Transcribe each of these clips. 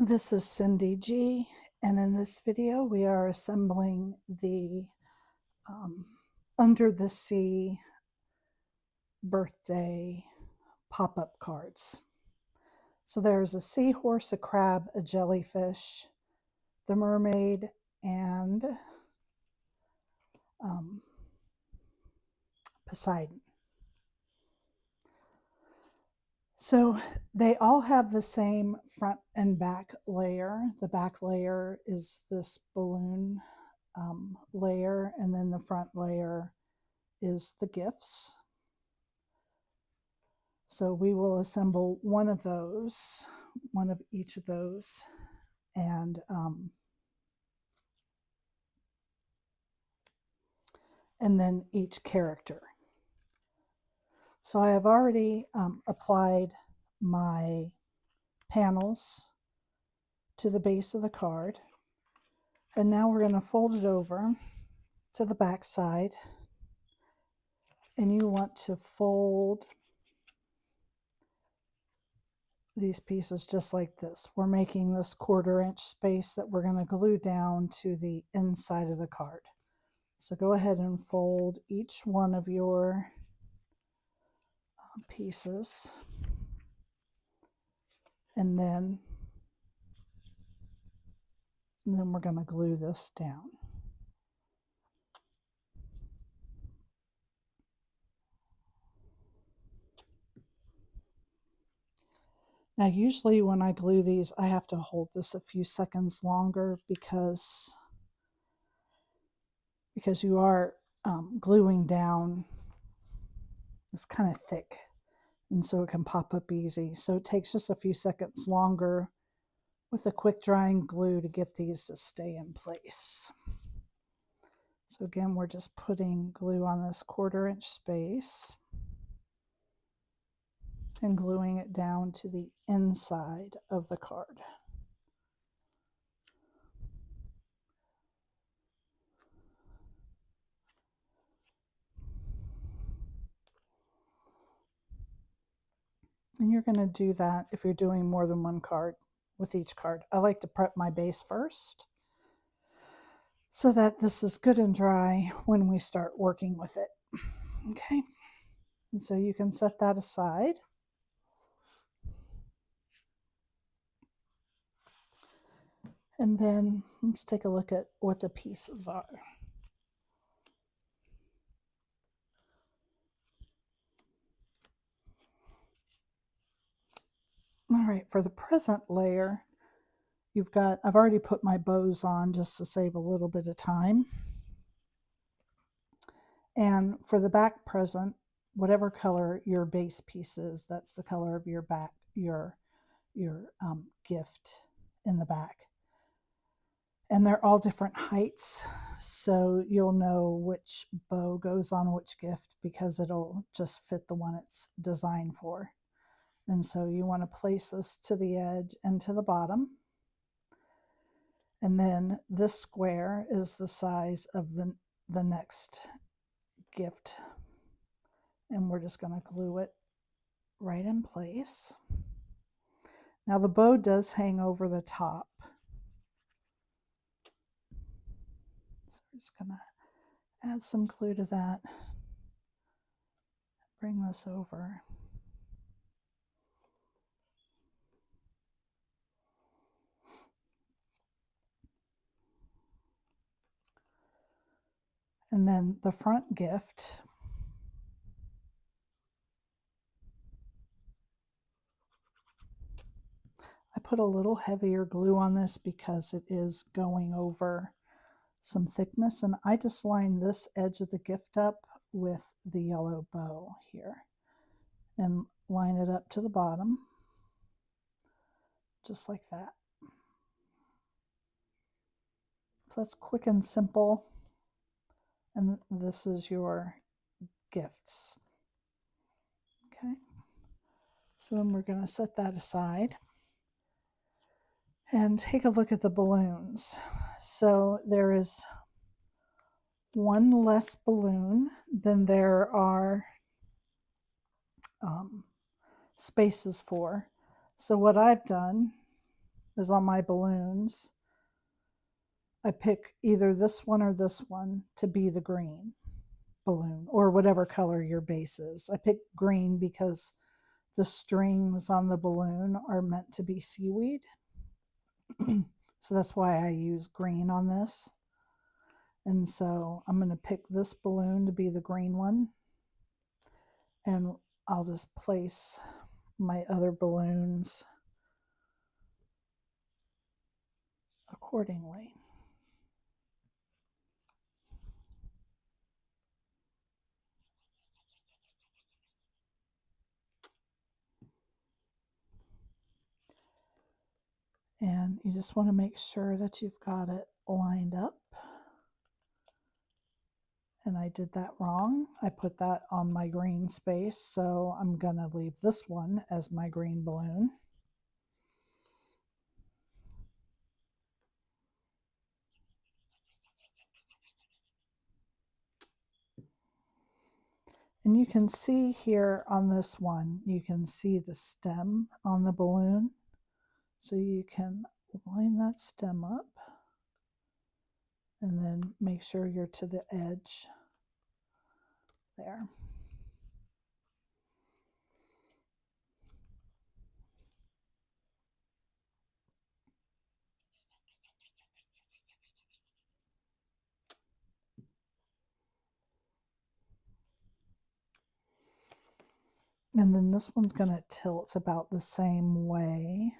This is Cyndy G, and in this video we are assembling the Under the Sea birthday pop-up cards. So there's a seahorse, a crab, a jellyfish, the mermaid, and Poseidon. So they all have the same front and back layer. The back layer is this balloon layer, and then the front layer is the gifts. So we will assemble one of those, one of each of those, and then each character. So I have already applied my panels to the base of the card, and now we're going to fold it over to the back side, and you want to fold these pieces just like this. We're making this 1/4 inch space that we're going to glue down to the inside of the card. So go ahead and fold each one of your pieces, and then we're going to glue this down. Now usually when I glue these, I have to hold this a few seconds longer because you are gluing down. It's kind of thick, and so it can pop up easy. So it takes just a few seconds longer with a quick drying glue to get these to stay in place. So again, we're just putting glue on this 1/4 inch space and gluing it down to the inside of the card. And you're going to do that if you're doing more than one card with each card. I like to prep my base first so that this is good and dry when we start working with it. Okay, and so you can set that aside. And then let's take a look at what the pieces are. All right, for the present layer, I've already put my bows on just to save a little bit of time. And for the back present, whatever color your base piece is, that's the color of your back, your gift in the back. And they're all different heights, so you'll know which bow goes on which gift because it'll just fit the one it's designed for. And so you want to place this to the edge and to the bottom. And then this square is the size of the next gift. And we're just going to glue it right in place. Now the bow does hang over the top. So we're just going to add some glue to that. Bring this over. And then the front gift, I put a little heavier glue on this because it is going over some thickness, and I just lined this edge of the gift up with the yellow bow here and line it up to the bottom, just like that. So that's quick and simple. And this is your gifts. Okay, so then we're going to set that aside and take a look at the balloons. So there is one less balloon than there are spaces for. So what I've done is on my balloons, I pick either this one or this one to be the green balloon, or whatever color your base is. I pick green because the strings on the balloon are meant to be seaweed. So that's why I use green on this. And so I'm going to pick this balloon to be the green one. And I'll just place my other balloons accordingly. And you just want to make sure that you've got it lined up. And I did that wrong. I put that on my green space, so I'm going to leave this one as my green balloon. And you can see here on this one, you can see the stem on the balloon. So you can line that stem up and then make sure you're to the edge there. And then this one's going to tilt about the same way.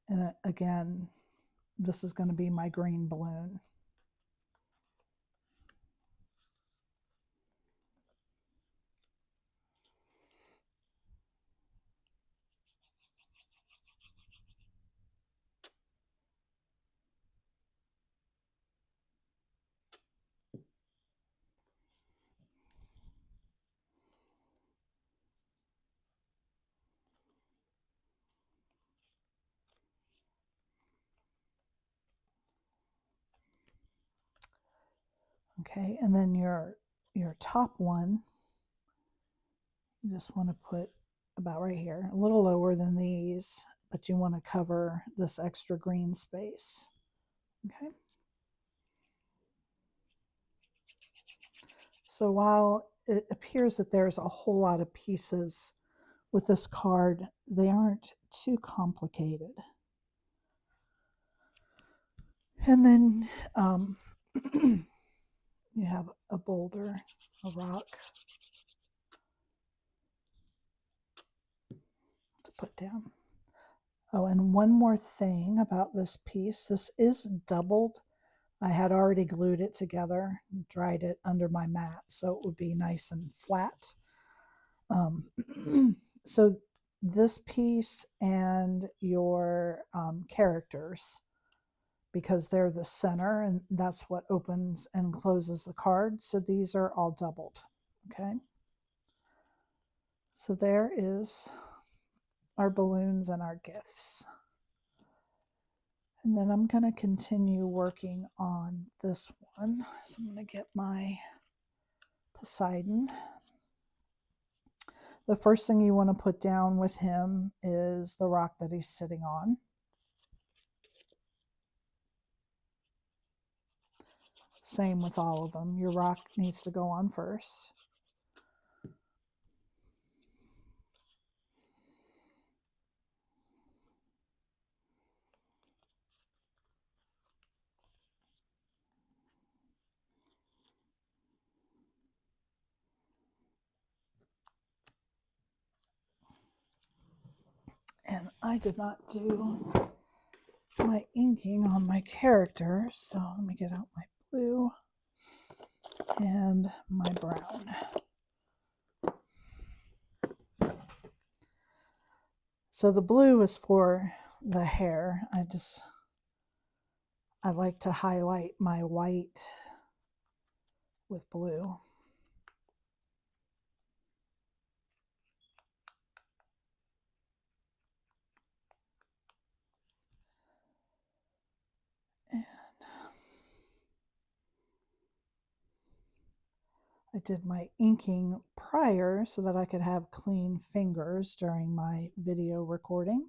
And again, this is going to be my green balloon. Okay, and then your top one, you just want to put about right here, a little lower than these, but you want to cover this extra green space. Okay. So while it appears that there's a whole lot of pieces with this card, they aren't too complicated. And then you have a boulder, a rock to put down. Oh, and one more thing about this piece. This is doubled. I had already glued it together and dried it under my mat so it would be nice and flat. So this piece and your characters, because they're the center and that's what opens and closes the card. So these are all doubled, okay? So there is our balloons and our gifts. And then I'm going to continue working on this one. So I'm going to get my Poseidon. The first thing you want to put down with him is the rock that he's sitting on. Same with all of them. Your rock needs to go on first. And I did not do my inking on my character, so let me get out my blue and my brown. So the blue is for the hair. I like to highlight my white with blue. And I did my inking prior so that I could have clean fingers during my video recording.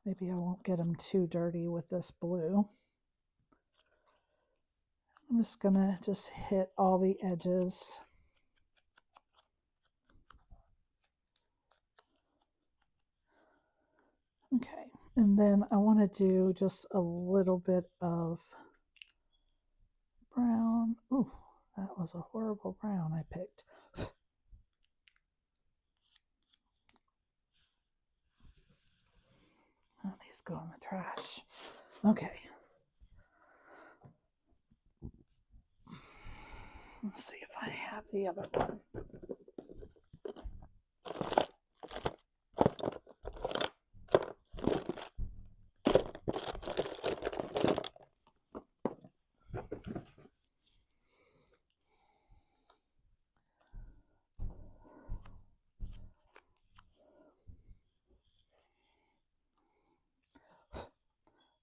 Maybe I won't get them too dirty with this blue. I'm just gonna hit all the edges. Okay, and then I want to do just a little bit of brown. Ooh, that was a horrible brown I picked. Oh, these go in the trash. Okay. Let's see if I have the other one.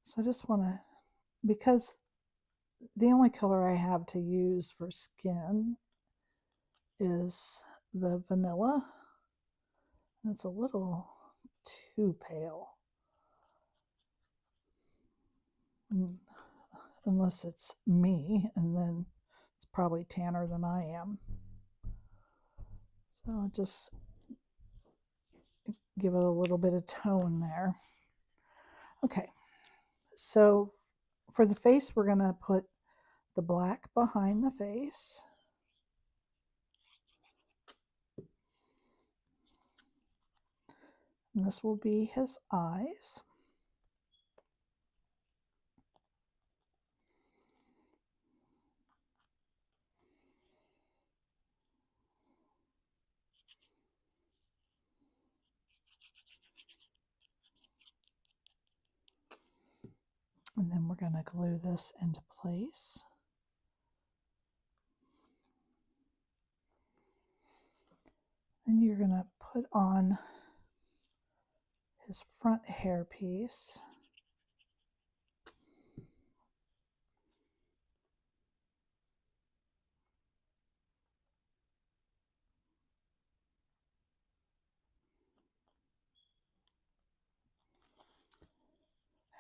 So I just want to, because the only color I have to use for skin is the vanilla. It's a little too pale. Unless it's me, and then it's probably tanner than I am. So I'll just give it a little bit of tone there. Okay, so for the face, we're going to put the black behind the face. And this will be his eyes. And then we're going to glue this into place. Then you're going to put on his front hair piece.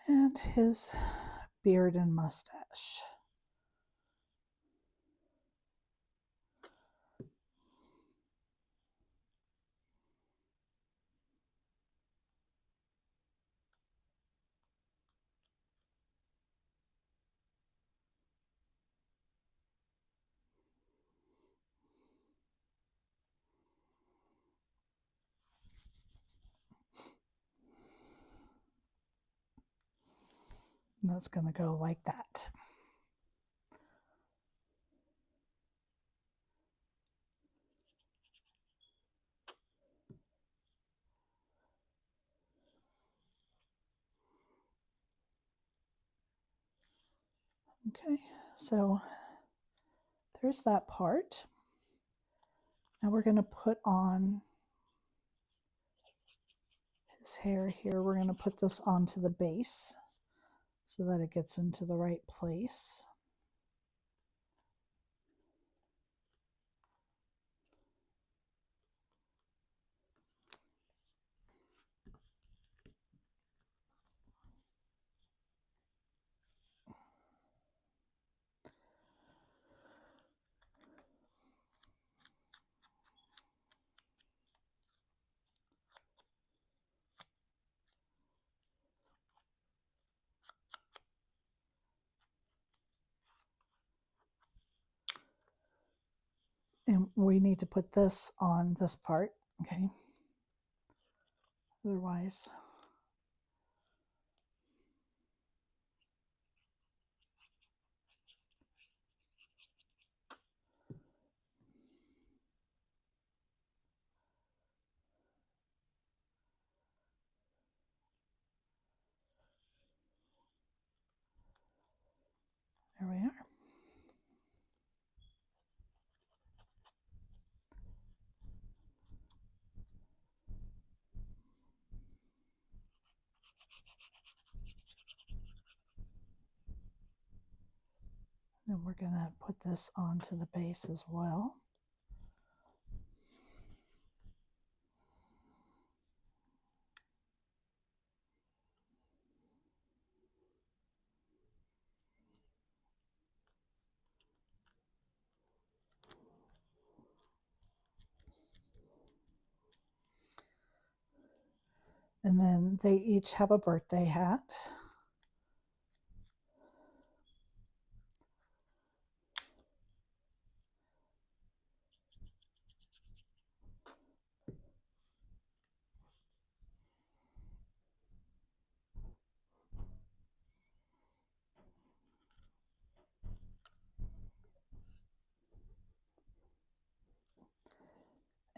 And his beard and mustache. And that's going to go like that. Okay, so there's that part. Now we're going to put on his hair here. We're going to put this onto the base so that it gets into the right place. And we need to put this on this part, okay? Otherwise, there we are. Then we're going to put this onto the base as well. And then they each have a birthday hat.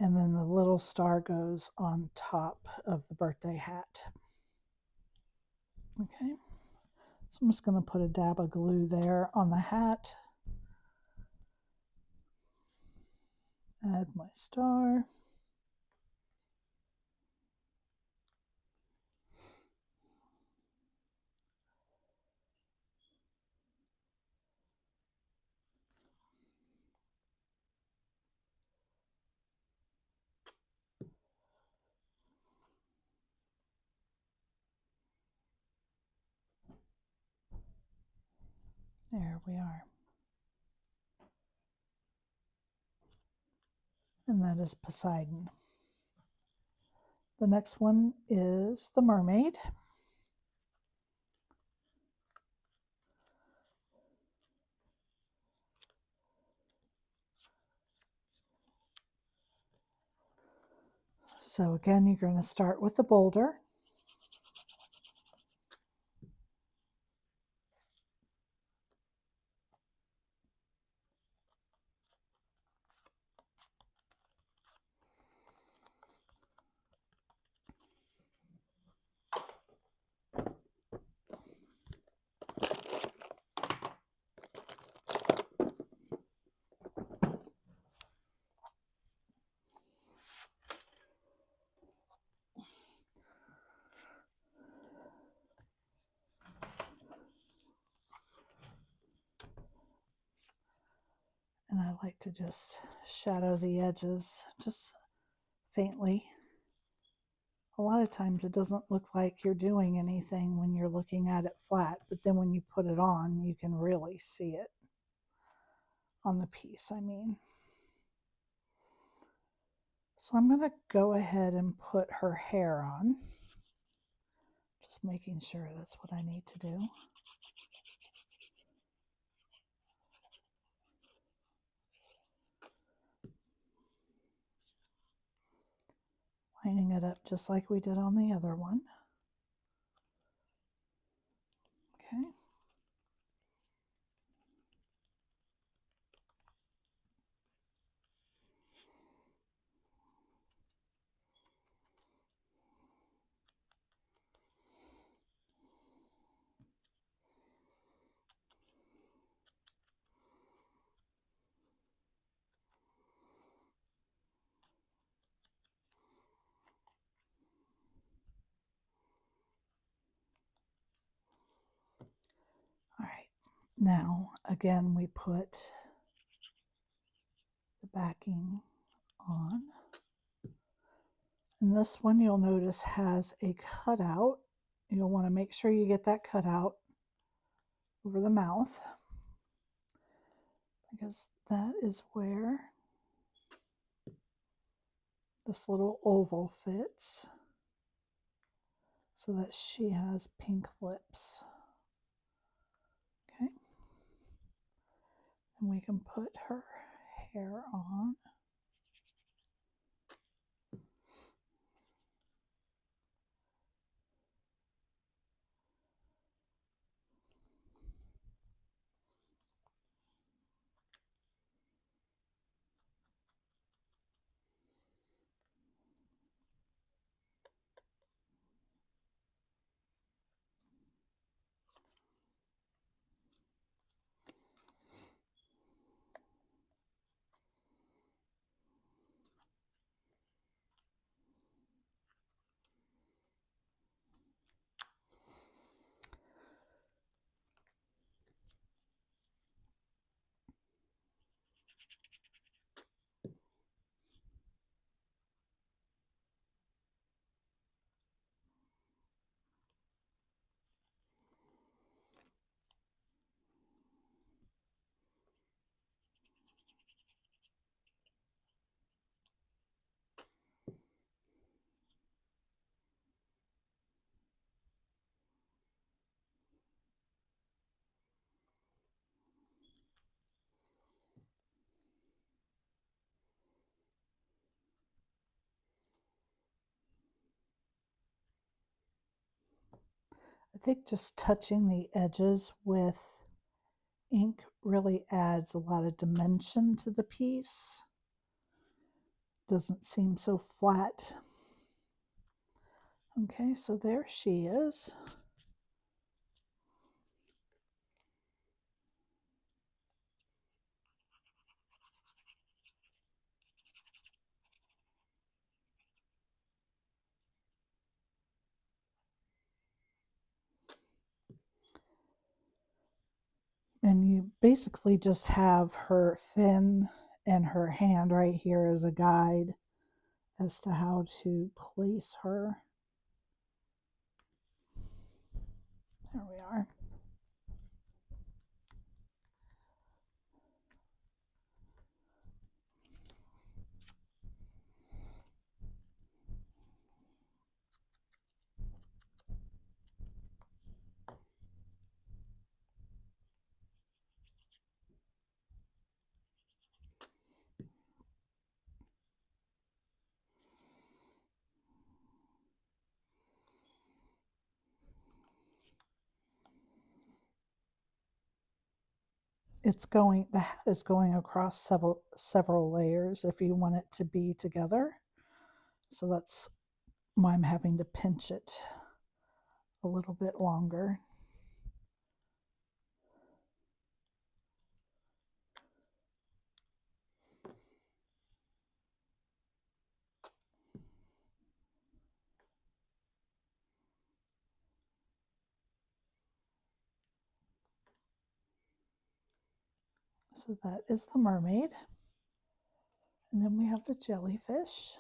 And then the little star goes on top of the birthday hat. Okay, so I'm just going to put a dab of glue there on the hat. Add my star. There we are. And that is Poseidon. The next one is the mermaid. So again, you're going to start with the boulder. And I like to just shadow the edges just faintly. A lot of times it doesn't look like you're doing anything when you're looking at it flat, but then when you put it on, you can really see it on the piece, I mean. So I'm going to go ahead and put her hair on. Just making sure that's what I need to do. Lining it up just like we did on the other one. Okay. All right. Now, again, we put the backing on. And this one you'll notice has a cutout. You'll want to make sure you get that cutout over the mouth, because that is where this little oval fits, so that she has pink lips. Okay. And we can put her hair on. think just touching the edges with ink really adds a lot of dimension to the piece. Doesn't seem so flat. Okay, so there she is. And you basically just have her fin and her hand right here as a guide as to how to place her. There we are. The hat is going across several layers if you want it to be together. So that's why I'm having to pinch it a little bit longer. So that is the mermaid. And then we have the jellyfish.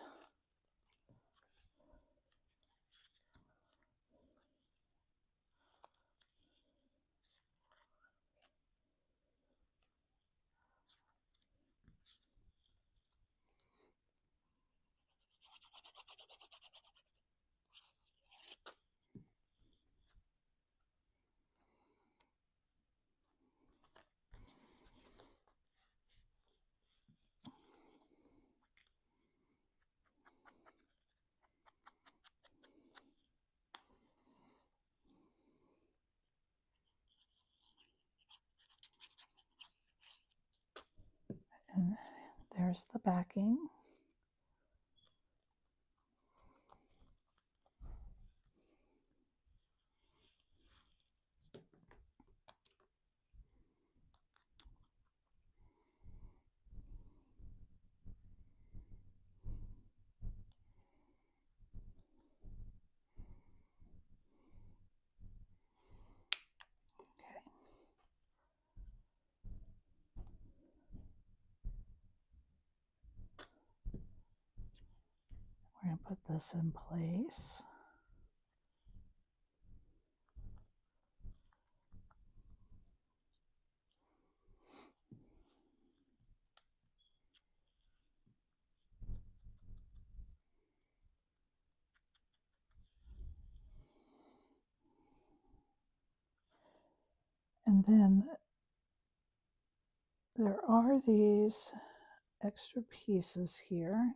And there's the backing. We're going to put this in place. And then there are these extra pieces here.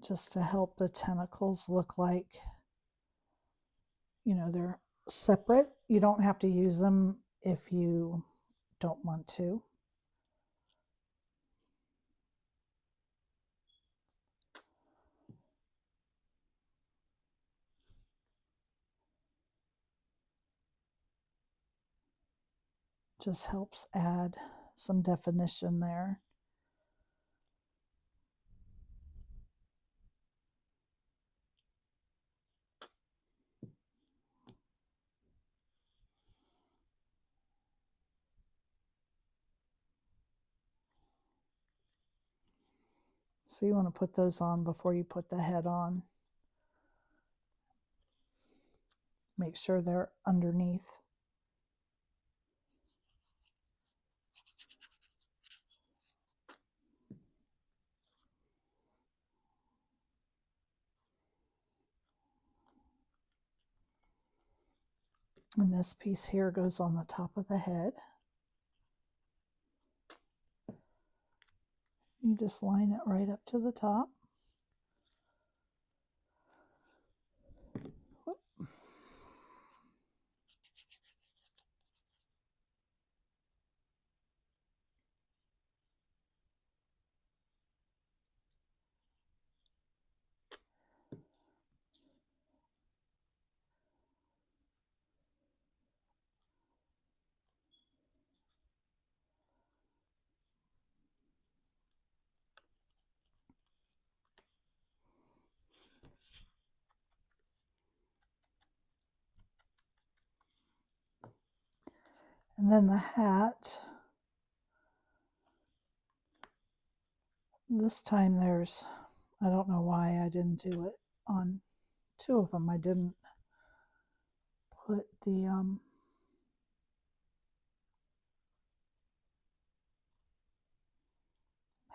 Just to help the tentacles look like, you know, they're separate. You don't have to use them if you don't want to. Just helps add some definition there. So you want to put those on before you put the head on. Make sure they're underneath. And this piece here goes on the top of the head. You just line it right up to the top. Whoop. And then the hat, this time there's, I don't know why I didn't do it on two of them. I didn't put the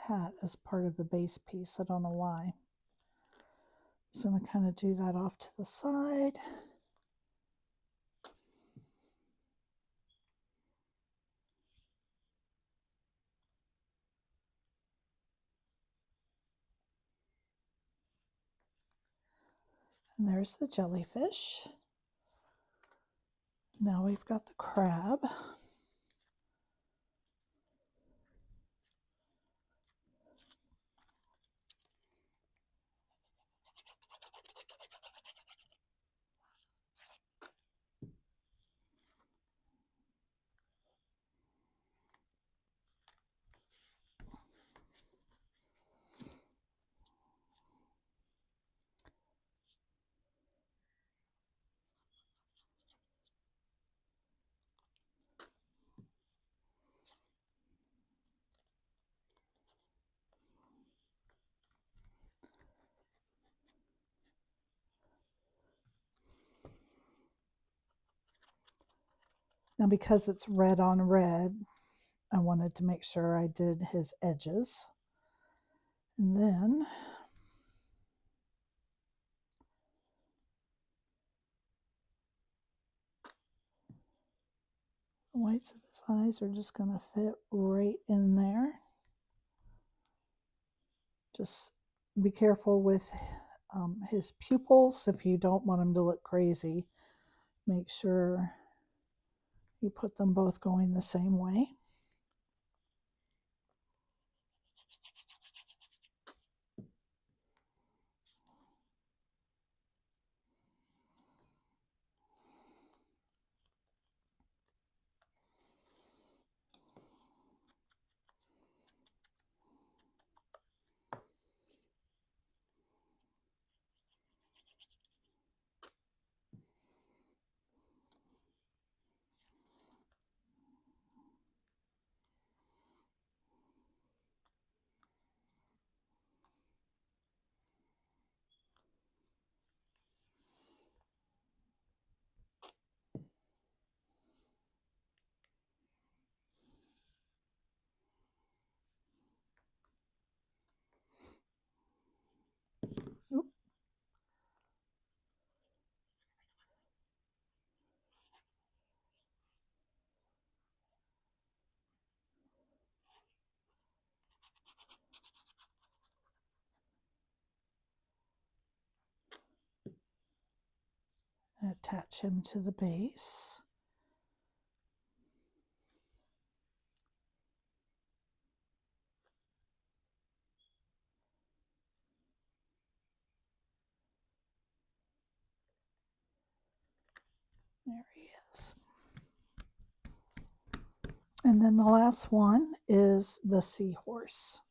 hat as part of the base piece. I don't know why. So I'm going to kind of do that off to the side. And there's the jellyfish. Now we've got the crab. Now because it's red on red, I wanted to make sure I did his edges. And then the whites of his eyes are just going to fit right in there. Just be careful with his pupils. If you don't want him to look crazy, make sure you put them both going the same way. Oop. Attach him to the base. There he is. And then the last one is the seahorse.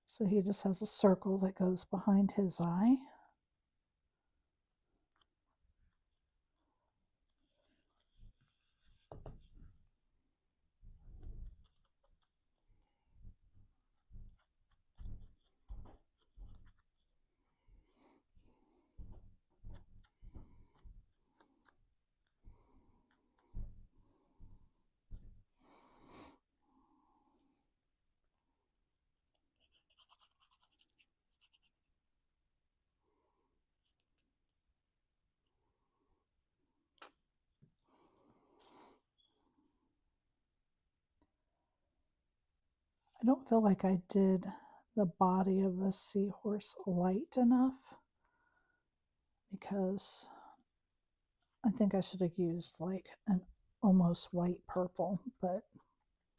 So he just has a circle that goes behind his eye. I don't feel like I did the body of the seahorse light enough, because I think I should have used like an almost white purple, but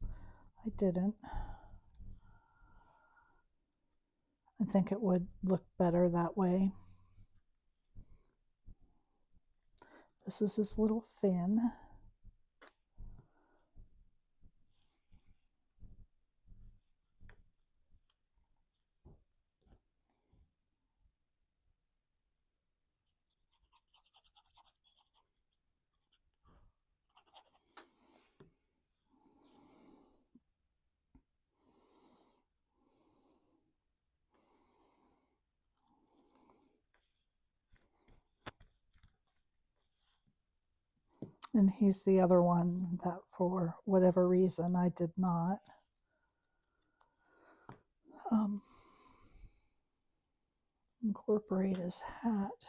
I didn't. I think it would look better that way. This is his little fin. And he's the other one that, for whatever reason, I did not incorporate his hat.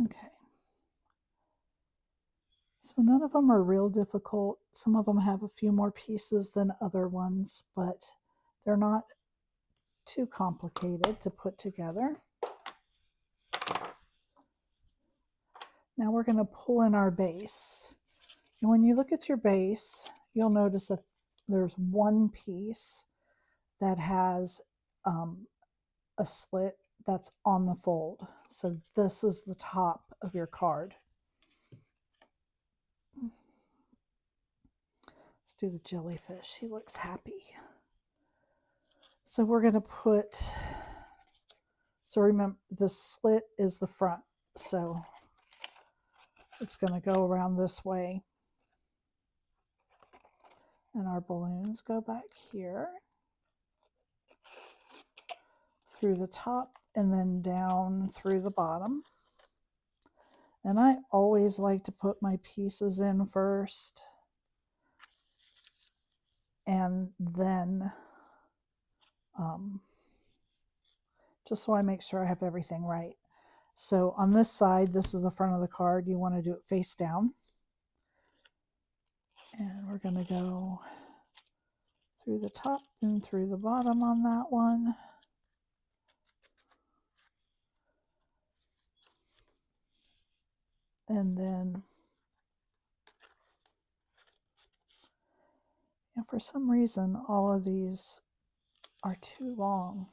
Okay. So none of them are real difficult. Some of them have a few more pieces than other ones, but they're not too complicated to put together. Now we're going to pull in our base. And when you look at your base, you'll notice that there's one piece that has a slit that's on the fold. So this is the top of your card. Let's do the jellyfish. He looks happy. So we're going to put, so remember the slit is the front. So it's going to go around this way. And our balloons go back here through the top and then down through the bottom. And I always like to put my pieces in first and then just so I make sure I have everything right. So on this side, this is the front of the card. You want to do it face down. And we're going to go through the top and through the bottom on that one. And then, yeah, for some reason, all of these are too long.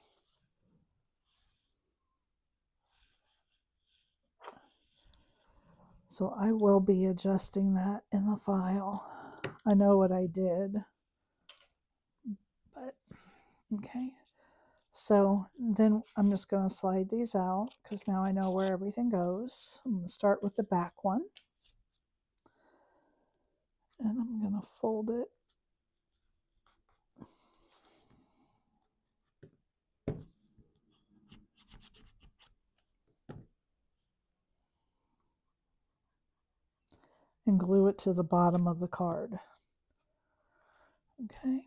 So I will be adjusting that in the file. I know what I did, but okay. So then I'm just going to slide these out because now I know where everything goes. I'm going to start with the back one. And I'm going to fold it. And glue it to the bottom of the card. Okay.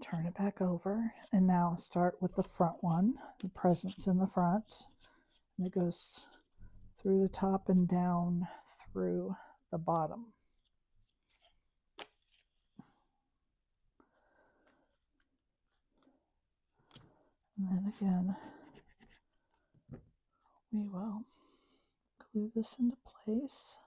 Turn it back over, and now start with the front one, the presents in the front. And it goes through the top and down through the bottom. And then again, we will glue this into place.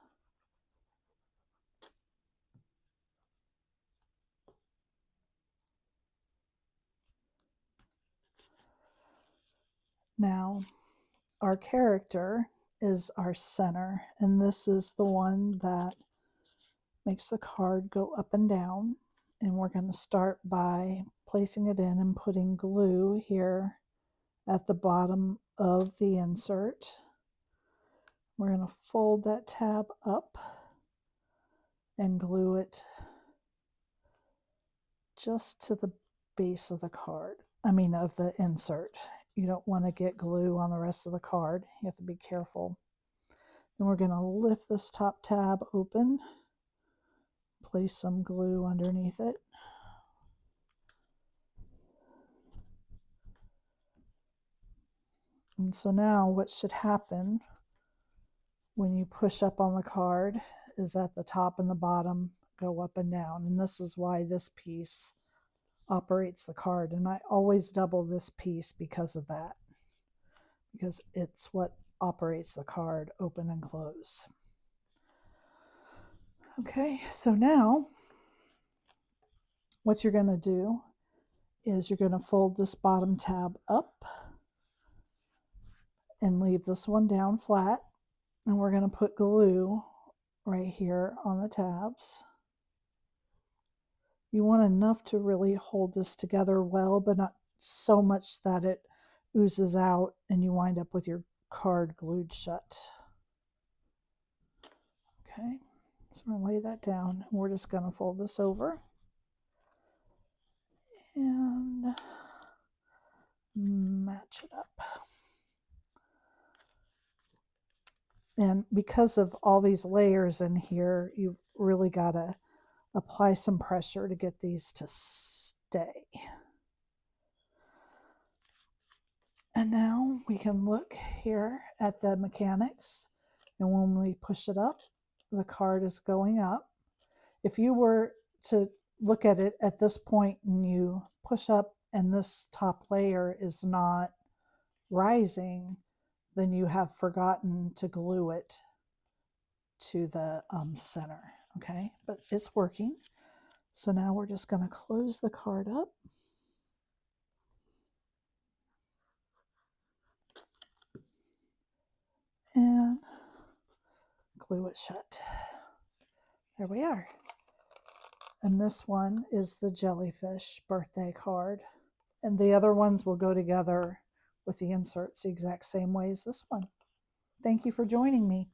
Now, our character is our center, and this is the one that makes the card go up and down. And we're going to start by placing it in and putting glue here at the bottom of the insert. We're going to fold that tab up and glue it just to the base of the card. Of the insert. You don't want to get glue on the rest of the card. You have to be careful. Then we're going to lift this top tab open, place some glue underneath it. And so now what should happen when you push up on the card is that the top and the bottom go up and down. And this is why this piece operates the card. And I always double this piece because of that, because it's what operates the card, open and close. Okay, so now what you're going to do is you're going to fold this bottom tab up and leave this one down flat. And we're going to put glue right here on the tabs. You want enough to really hold this together well, but not so much that it oozes out and you wind up with your card glued shut. Okay, so I'm going to lay that down. We're just going to fold this over and match it up. And because of all these layers in here, you've really got to apply some pressure to get these to stay. And now we can look here at the mechanics. And when we push it up, the card is going up. If you were to look at it at this point and you push up and this top layer is not rising, then you have forgotten to glue it to the center, okay? But it's working. So now we're just going to close the card up. And glue it shut. There we are. And this one is the jellyfish birthday card. And the other ones will go together with the inserts the exact same way as this one. Thank you for joining me.